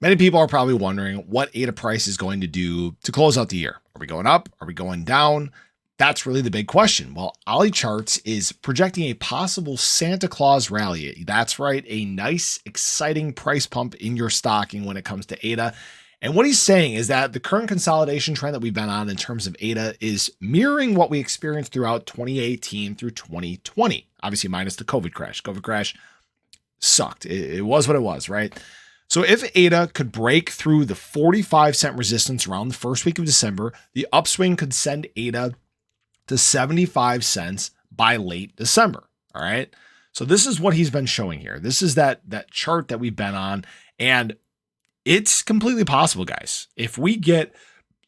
Many people are probably wondering what ADA price is going to do to close out the year. Are we going up? Are we going down? That's really the big question. Well, Ollie Charts is projecting a possible Santa Claus rally. That's right, a nice, exciting price pump in your stocking when it comes to ADA. And what he's saying is that the current consolidation trend that we've been on in terms of ADA is mirroring what we experienced throughout 2018 through 2020. Obviously, minus the COVID crash. COVID crash sucked. It was what it was, right? So if ADA could break through the 45-cent resistance around the first week of December, the upswing could send ADA to 75 cents by late December. All right. So this is what he's been showing here. This is that chart that we've been on, and it's completely possible, guys. If we get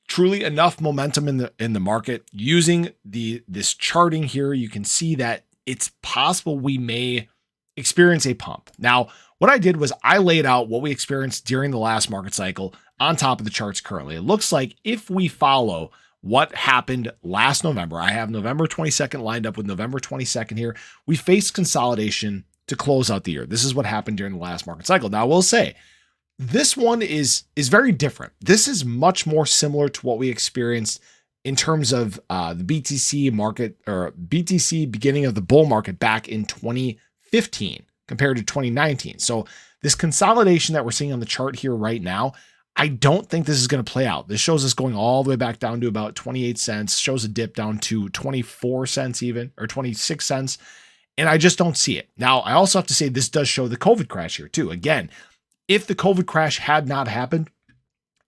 truly enough momentum in the market using this charting here, you can see that it's possible we may experience a pump. Now, what I did was I laid out what we experienced during the last market cycle on top of the charts currently. It looks like if we follow what happened last November, I have November 22nd lined up with November 22nd here. We faced consolidation to close out the year. This is what happened during the last market cycle. Now, I will say this one is very different. This is much more similar to what we experienced in terms of the BTC market, or BTC beginning of the bull market back in 2015 compared to 2019. So this consolidation that we're seeing on the chart here right now, I don't think this is going to play out. This shows us going all the way back down to about 28 cents, shows a dip down to 24 cents even, or 26 cents. And I just don't see it. Now, I also have to say this does show the COVID crash here too. Again, if the COVID crash had not happened,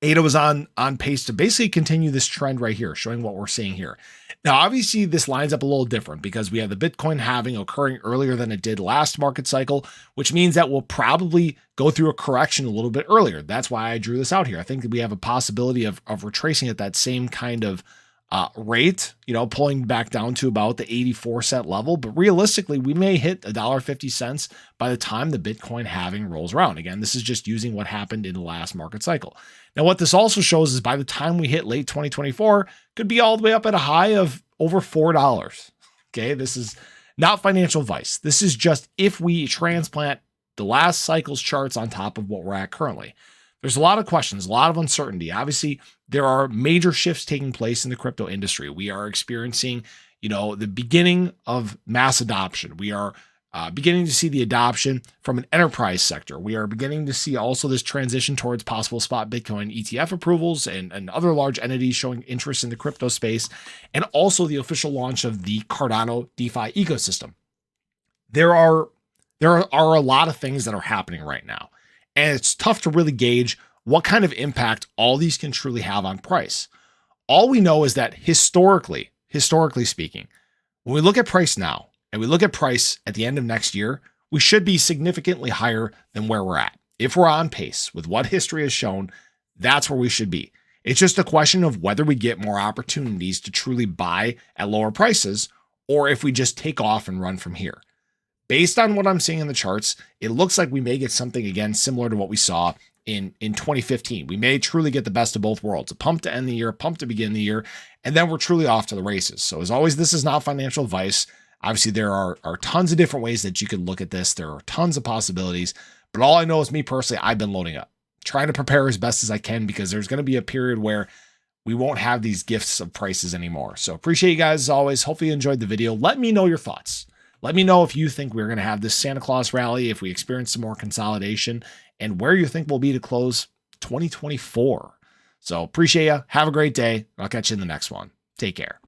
ADA was on pace to basically continue this trend right here, showing what we're seeing here. Now, obviously, this lines up a little different because we have the Bitcoin halving occurring earlier than it did last market cycle, which means that we'll probably go through a correction a little bit earlier. That's why I drew this out here. I think that we have a possibility of retracing at that same kind of rate, pulling back down to about the 84-cent level. But realistically, we may hit $1.50 by the time the Bitcoin halving rolls around. Again, this is just using what happened in the last market cycle. Now, what this also shows is by the time we hit late 2024, could be all the way up at a high of over $4. Okay, this is not financial advice. This is just if we transplant the last cycle's charts on top of what we're at currently. There's a lot of questions, a lot of uncertainty. Obviously, there are major shifts taking place in the crypto industry. We are experiencing, the beginning of mass adoption. We are beginning to see the adoption from an enterprise sector. We are beginning to see also this transition towards possible spot Bitcoin ETF approvals and other large entities showing interest in the crypto space, and also the official launch of the Cardano DeFi ecosystem. There are a lot of things that are happening right now, and it's tough to really gauge what kind of impact all these can truly have on price. All we know is that historically speaking, when we look at price now and we look at price at the end of next year, we should be significantly higher than where we're at. If we're on pace with what history has shown, that's where we should be. It's just a question of whether we get more opportunities to truly buy at lower prices, or if we just take off and run from here. Based on what I'm seeing in the charts, it looks like we may get something again similar to what we saw in 2015. We may truly get the best of both worlds, a pump to end the year, a pump to begin the year, and then we're truly off to the races. So as always, this is not financial advice. Obviously, there are tons of different ways that you could look at this. There are tons of possibilities, but all I know is me personally, I've been loading up, trying to prepare as best as I can, because there's going to be a period where we won't have these gifts of prices anymore. So appreciate you guys as always. Hopefully you enjoyed the video. Let me know your thoughts. Let me know if you think we're going to have this Santa Claus rally, if we experience some more consolidation, and where you think we'll be to close 2024. So appreciate you. Have a great day. I'll catch you in the next one. Take care.